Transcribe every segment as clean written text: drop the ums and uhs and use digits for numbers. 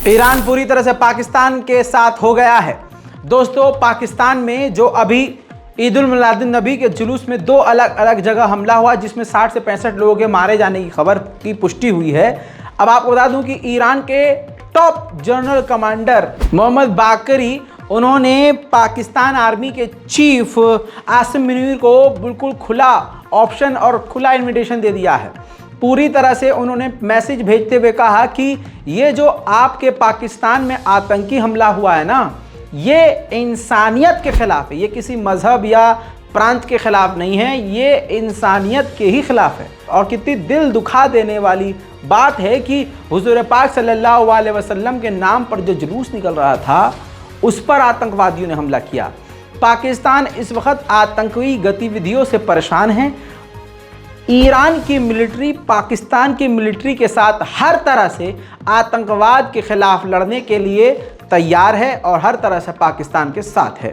Iran पूरी तरह से पाकिस्तान के साथ हो गया है। दोस्तों, पाकिस्तान में जो अभी ईद उल मिलादुन नबी के जुलूस में दो अलग अलग जगह हमला हुआ, जिसमें 60 से 65 लोगों के मारे जाने की खबर की पुष्टि हुई है। अब आपको बता दूं कि ईरान के टॉप जनरल कमांडर मोहम्मद बाकरी, उन्होंने पाकिस्तान आर्मी के चीफ आसिम मुनीर को बिल्कुल खुला ऑप्शन और खुला इन्विटेशन दे दिया है। पूरी तरह से उन्होंने मैसेज भेजते हुए कहा कि ये जो आपके पाकिस्तान में आतंकी हमला हुआ है ना, ये इंसानियत के खिलाफ है, ये किसी मजहब या प्रांत के खिलाफ नहीं है, ये इंसानियत के ही खिलाफ है। और कितनी दिल दुखा देने वाली बात है कि हुजूर पाक सल्लल्लाहु अलैहि वसल्लम के नाम पर जो जुलूस निकल रहा था, उस पर आतंकवादियों ने हमला किया। पाकिस्तान इस वक्त आतंकी गतिविधियों से परेशान है। ईरान की मिलिट्री पाकिस्तान की मिलिट्री के साथ हर तरह से आतंकवाद के खिलाफ लड़ने के लिए तैयार है और हर तरह से पाकिस्तान के साथ है।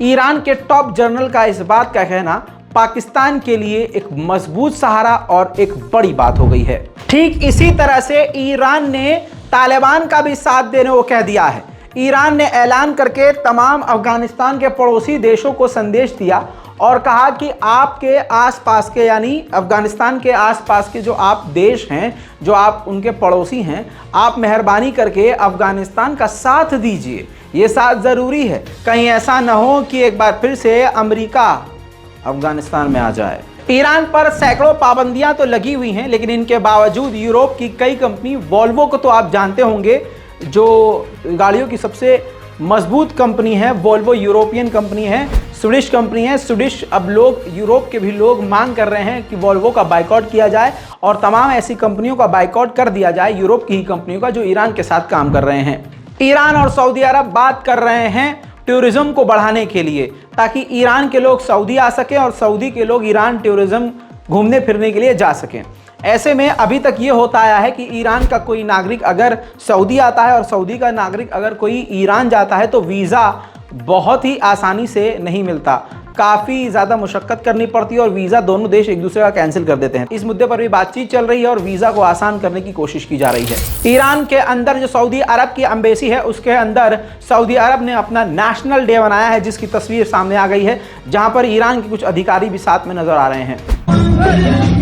ईरान के टॉप जनरल का इस बात का कहना पाकिस्तान के लिए एक मजबूत सहारा और एक बड़ी बात हो गई है। ठीक इसी तरह से ईरान ने तालिबान का भी साथ देने को कह दिया है। ईरान ने ऐलान करके तमाम अफगानिस्तान के पड़ोसी देशों को संदेश दिया और कहा कि आपके आसपास के, यानी अफगानिस्तान के आसपास के जो आप देश हैं, जो आप उनके पड़ोसी हैं, आप मेहरबानी करके अफगानिस्तान का साथ दीजिए। ये साथ ज़रूरी है, कहीं ऐसा ना हो कि एक बार फिर से अमेरिका अफगानिस्तान में आ जाए। ईरान पर सैकड़ों पाबंदियां तो लगी हुई हैं, लेकिन इनके बावजूद यूरोप की कई कंपनी, वॉल्वो को तो आप जानते होंगे, जो गाड़ियों की सबसे मजबूत कंपनी है, वॉल्वो यूरोपियन कंपनी है, स्वीडिश कंपनी है। स्वीडिश अब लोग, यूरोप के भी लोग मांग कर रहे हैं कि वॉल्वो का बाइकआउट किया जाए और तमाम ऐसी कंपनियों का बाइकआउट कर दिया जाए, यूरोप की ही कंपनियों का, जो ईरान के साथ काम कर रहे हैं। ईरान और सऊदी अरब बात कर रहे हैं टूरिज्म को बढ़ाने के लिए, ताकि ईरान के लोग सऊदी आ सकें और सऊदी के लोग ईरान टूरिज्म घूमने फिरने के लिए जा सकें। ऐसे में अभी तक ये होता आया है कि ईरान का कोई नागरिक अगर सऊदी आता है और सऊदी का नागरिक अगर कोई ईरान जाता है तो वीज़ा बहुत ही आसानी से नहीं मिलता, काफ़ी ज़्यादा मुशक्क़त करनी पड़ती है और वीज़ा दोनों देश एक दूसरे का कैंसिल कर देते हैं। इस मुद्दे पर भी बातचीत चल रही है और वीज़ा को आसान करने की कोशिश की जा रही है। ईरान के अंदर जो सऊदी अरब की एम्बेसी है, उसके अंदर सऊदी अरब ने अपना नेशनल डे बनाया है, जिसकी तस्वीर सामने आ गई है, जहाँ पर ईरान के कुछ अधिकारी भी साथ में नज़र आ रहे हैं।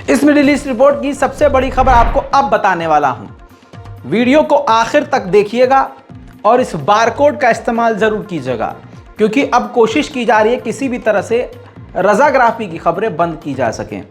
इस मिडिल ईस्ट रिपोर्ट की सबसे बड़ी खबर आपको अब बताने वाला हूं। वीडियो को आखिर तक देखिएगा और इस बारकोड का इस्तेमाल जरूर कीजिएगा, क्योंकि अब कोशिश की जा रही है किसी भी तरह से रज़ाग्राफी की खबरें बंद की जा सकें।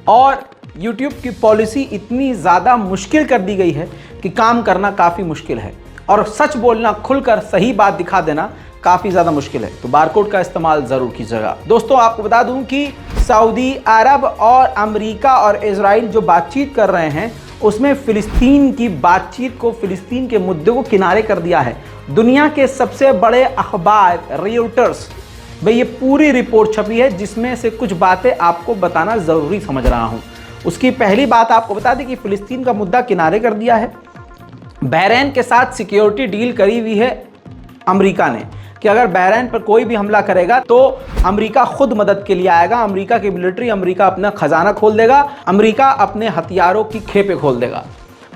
और YouTube की पॉलिसी इतनी ज़्यादा मुश्किल कर दी गई है कि काम करना काफ़ी मुश्किल है और सच बोलना, खुलकर सही बात दिखा देना काफ़ी ज़्यादा मुश्किल है। तो बारकोड का इस्तेमाल ज़रूर कीजिएगा। दोस्तों, आपको बता दूं कि सऊदी अरब और अमेरिका और इजराइल जो बातचीत कर रहे हैं, उसमें फ़िलिस्तीन की बातचीत को, फ़िलिस्तीन के मुद्दे को किनारे कर दिया है। दुनिया के सबसे बड़े अखबार रॉयटर्स में ये पूरी रिपोर्ट छपी है, जिसमें से कुछ बातें आपको बताना ज़रूरी समझ रहा हूँ। उसकी पहली बात आपको बता दें कि फ़िलिस्तीन का मुद्दा किनारे कर दिया है। बहरीन के साथ सिक्योरिटी डील करी हुई है अमेरिका ने कि अगर बहरीन पर कोई भी हमला करेगा तो अमेरिका खुद मदद के लिए आएगा। अमेरिका की मिलिट्री, अमेरिका अपना खजाना खोल देगा, अमेरिका अपने हथियारों की खेपें खोल देगा,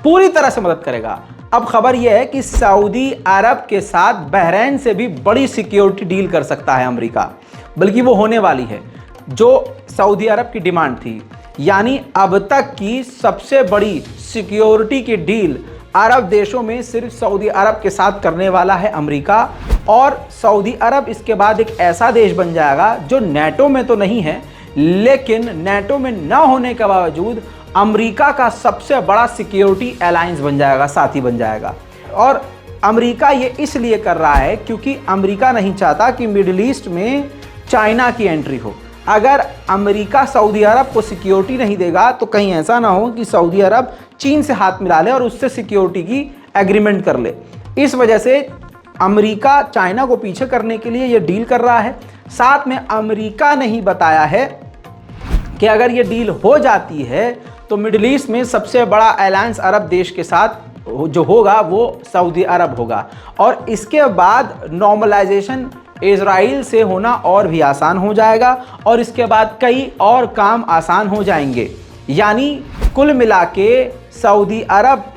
पूरी तरह से मदद करेगा। अब खबर यह है कि सऊदी अरब के साथ बहरीन से भी बड़ी सिक्योरिटी डील कर सकता है अमेरिका, बल्कि वो होने वाली है, जो सऊदी अरब की डिमांड थी। यानी अब तक की सबसे बड़ी सिक्योरिटी की डील अरब देशों में सिर्फ सऊदी अरब के साथ करने वाला है अमेरिका। और सऊदी अरब इसके बाद एक ऐसा देश बन जाएगा जो नेटो में तो नहीं है, लेकिन नेटो में न होने के बावजूद अमेरिका का सबसे बड़ा सिक्योरिटी अलायंस बन जाएगा, साथी बन जाएगा। और अमेरिका ये इसलिए कर रहा है क्योंकि अमेरिका नहीं चाहता कि मिडिल ईस्ट में चाइना की एंट्री हो। अगर अमेरिका सऊदी अरब को सिक्योरिटी नहीं देगा तो कहीं ऐसा ना हो कि सऊदी अरब चीन से हाथ मिला ले और उससे सिक्योरिटी की एग्रीमेंट कर ले। इस वजह से अमेरिका चाइना को पीछे करने के लिए ये डील कर रहा है। साथ में अमेरिका ने ही बताया है कि अगर ये डील हो जाती है तो मिडिल ईस्ट में सबसे बड़ा अलायंस अरब देश के साथ जो होगा वो सऊदी अरब होगा, और इसके बाद नॉर्मलाइजेशन इजराइल से होना और भी आसान हो जाएगा, और इसके बाद कई और काम आसान हो जाएंगे। यानी कुल मिला के सऊदी अरब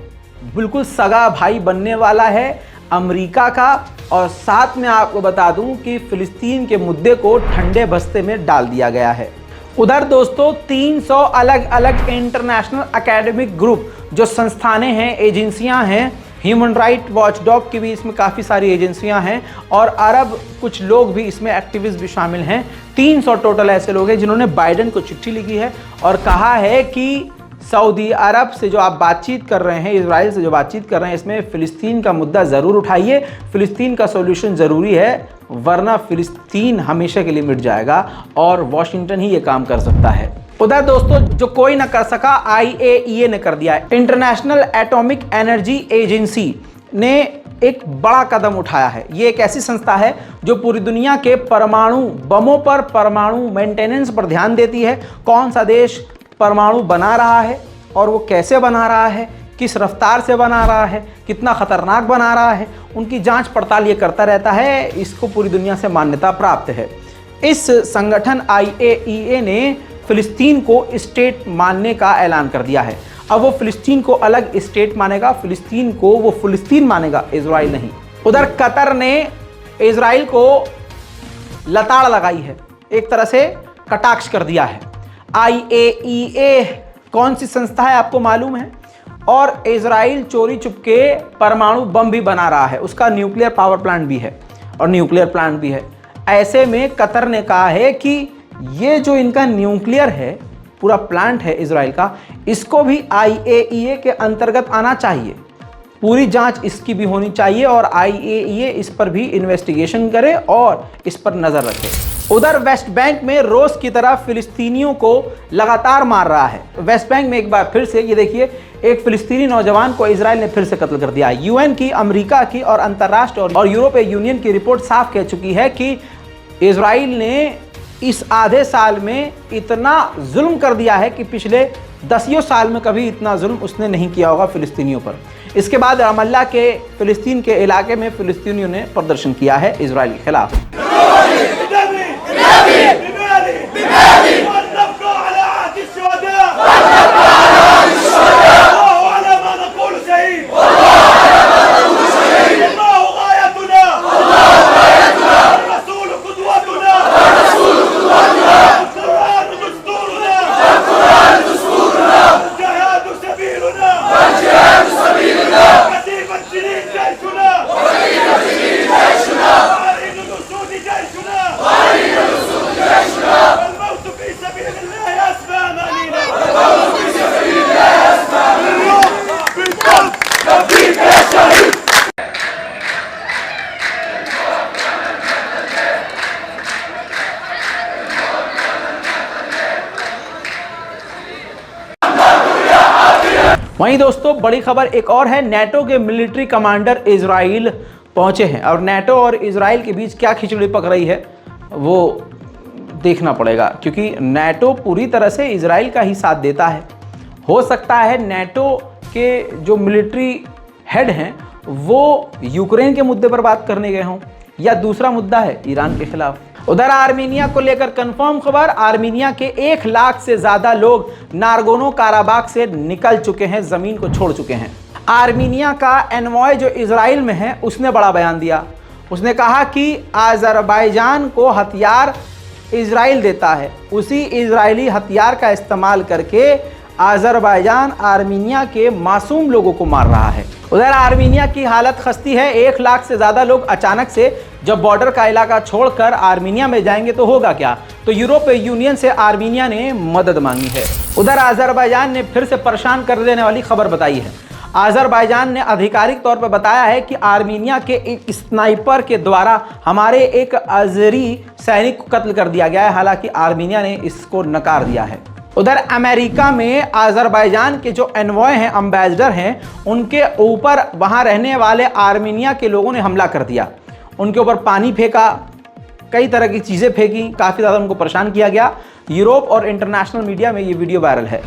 बिल्कुल सगा भाई बनने वाला है अमेरिका का। और साथ में आपको बता दूं कि फिलिस्तीन के मुद्दे को ठंडे बस्ते में डाल दिया गया है। उधर दोस्तों 300 अलग अलग इंटरनेशनल एकेडमिक ग्रुप जो संस्थानें हैं, एजेंसियां हैं, ह्यूमन राइट वॉचडॉग की भी इसमें काफ़ी सारी एजेंसियां हैं, और अरब कुछ लोग भी इसमें एक्टिविस्ट भी शामिल हैं। 300 टोटल ऐसे लोग हैं जिन्होंने बाइडेन को चिट्ठी लिखी है और कहा है कि सऊदी अरब से जो आप बातचीत कर रहे हैं, इजराइल से जो बातचीत कर रहे हैं, इसमें फ़िलिस्तीन का मुद्दा ज़रूर उठाइए। फ़िलिस्तीन का सॉल्यूशन ज़रूरी है, वरना फ़िलिस्तीन हमेशा के लिए मिट जाएगा और वॉशिंगटन ही ये काम कर सकता है। उधर दोस्तों जो कोई ना कर सका IAEA ने कर दिया है। इंटरनेशनल एटॉमिक एनर्जी एजेंसी ने एक बड़ा कदम उठाया है। ये एक ऐसी संस्था है जो पूरी दुनिया के परमाणु बमों पर, परमाणु मेंटेनेंस पर ध्यान देती है। कौन सा देश परमाणु बना रहा है और वो कैसे बना रहा है, किस रफ्तार से बना रहा है, कितना खतरनाक बना रहा है, उनकी जांच पड़ताल ये करता रहता है। इसको पूरी दुनिया से मान्यता प्राप्त है। इस संगठन IAEA ने फ़िलिस्तीन को स्टेट मानने का ऐलान कर दिया है। अब वो फ़िलिस्तीन को अलग स्टेट मानेगा, फ़िलिस्तीन को वो फ़िलिस्तीन मानेगा, इजराइल नहीं। उधर कतर ने इजराइल को लताड़ लगाई है, एक तरह से कटाक्ष कर दिया है। IAEA कौन सी संस्था है आपको मालूम है, और इजराइल चोरी चुपके परमाणु बम भी बना रहा है, उसका न्यूक्लियर पावर प्लांट भी है और न्यूक्लियर प्लांट भी है। ऐसे में कतर ने कहा है कि ये जो इनका न्यूक्लियर है, पूरा प्लांट है इजराइल का, इसको भी IAEA के अंतर्गत आना चाहिए। पूरी जांच इसकी भी होनी चाहिए और IAEA इस पर भी इन्वेस्टिगेशन करे और इस पर नज़र रखे। उधर वेस्ट बैंक में रोज की तरह फिलिस्तीनियों को लगातार मार रहा है। वेस्ट बैंक में एक बार फिर से ये देखिए, एक फिलिस्तीनी नौजवान को इजराइल ने फिर से कत्ल कर दिया। UN की, अमेरिका की और अंतर्राष्ट्रीय और यूरोपीय यूनियन की रिपोर्ट साफ कह चुकी है कि इजराइल ने इस आधे साल में इतना जुल्म कर दिया है कि पिछले 10 साल में कभी इतना जुल्म उसने नहीं किया होगा फिलिस्तीनियों पर। इसके बाद रमल्ला के फिलिस्तीन के इलाके में फिलिस्तीनियों ने प्रदर्शन किया है इजराइल के खिलाफ। वहीं दोस्तों बड़ी खबर एक और है, नेटो के मिलिट्री कमांडर इजराइल पहुंचे हैं और नेटो और इजराइल के बीच क्या खिचड़ी पक रही है वो देखना पड़ेगा, क्योंकि नेटो पूरी तरह से इजराइल का ही साथ देता है। हो सकता है नेटो के जो मिलिट्री हेड हैं वो यूक्रेन के मुद्दे पर बात करने गए हों, या दूसरा मुद्दा है ईरान के खिलाफ। उधर आर्मीनिया को लेकर कंफर्म खबर, आर्मीनिया के 1 लाख से ज्यादा लोग नारगोनो काराबाख से निकल चुके हैं, जमीन को छोड़ चुके हैं। आर्मीनिया का एनवॉय जो इजराइल में है उसने बड़ा बयान दिया। उसने कहा कि अजरबैजान को हथियार इजराइल देता है, उसी इजरायली हथियार का इस्तेमाल करके अजरबैजान आर्मीनिया के मासूम लोगों को मार रहा है। उधर आर्मीनिया की हालत खस्ती है। 1 लाख से ज़्यादा लोग अचानक से जब बॉर्डर का इलाका छोड़कर आर्मीनिया में जाएंगे तो होगा क्या। तो यूरोपीय यूनियन से आर्मीनिया ने मदद मांगी है। उधर अजरबैजान ने फिर से परेशान कर देने वाली खबर बताई है। अजरबैजान ने आधिकारिक तौर पर बताया है कि आर्मीनिया के एक स्नाइपर के द्वारा हमारे एक अजरी सैनिक को कत्ल कर दिया गया है। हालांकि आर्मीनिया ने इसको नकार दिया है। उधर अमेरिका में अजरबैजान के जो एनवॉय हैं, अम्बेसडर हैं, उनके ऊपर वहां रहने वाले आर्मीनिया के लोगों ने हमला कर दिया। उनके ऊपर पानी फेंका, कई तरह की चीज़ें फेंकी, काफ़ी ज़्यादा उनको परेशान किया गया। यूरोप और इंटरनेशनल मीडिया में ये वीडियो वायरल है।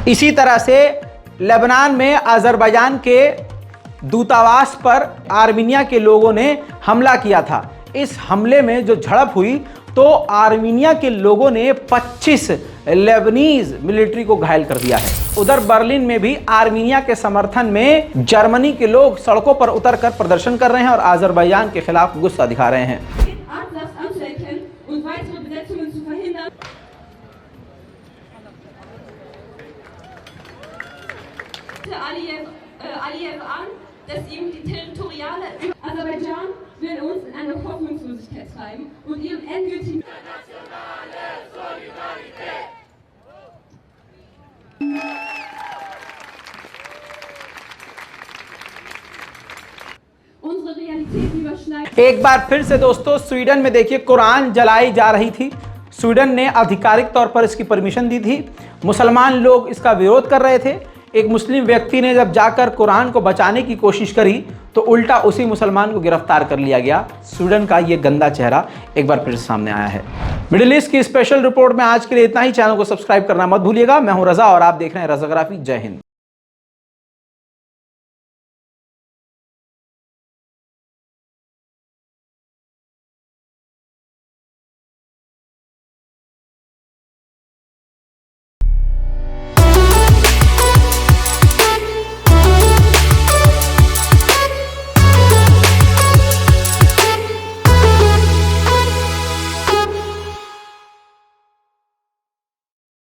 इसी तरह से लेबनान में अजरबैजान के दूतावास पर आर्मीनिया के लोगों ने हमला किया था। इस हमले में जो झड़प हुई तो आर्मीनिया के लोगों ने 25 लेबनीज मिलिट्री को घायल कर दिया है। उधर बर्लिन में भी आर्मीनिया के समर्थन में जर्मनी के लोग सड़कों पर उतरकर प्रदर्शन कर रहे हैं और अजरबैजान के खिलाफ गुस्सा दिखा रहे हैं। Aliyev an, dass ihm die territoriale Aserbaidschan will uns in eine Hoffnungslosigkeit treiben und ihren endgültigen nationale Solidarität. Unsere Realität überschneidet। एक बार फिर से दोस्तों स्वीडन में देखिए कुरान जलाई जा रही थी। स्वीडन ने आधिकारिक तौर पर इसकी परमिशन दी थी। मुसलमान लोग इसका विरोध कर रहे थे। एक मुस्लिम व्यक्ति ने जब जाकर कुरान को बचाने की कोशिश करी तो उल्टा उसी मुसलमान को गिरफ्तार कर लिया गया। स्वीडन का ये गंदा चेहरा एक बार फिर सामने आया है। मिडिल ईस्ट की स्पेशल रिपोर्ट में आज के लिए इतना ही। चैनल को सब्सक्राइब करना मत भूलिएगा। मैं हूं रजा और आप देख रहे हैं रजाग्राफी। जय हिंद।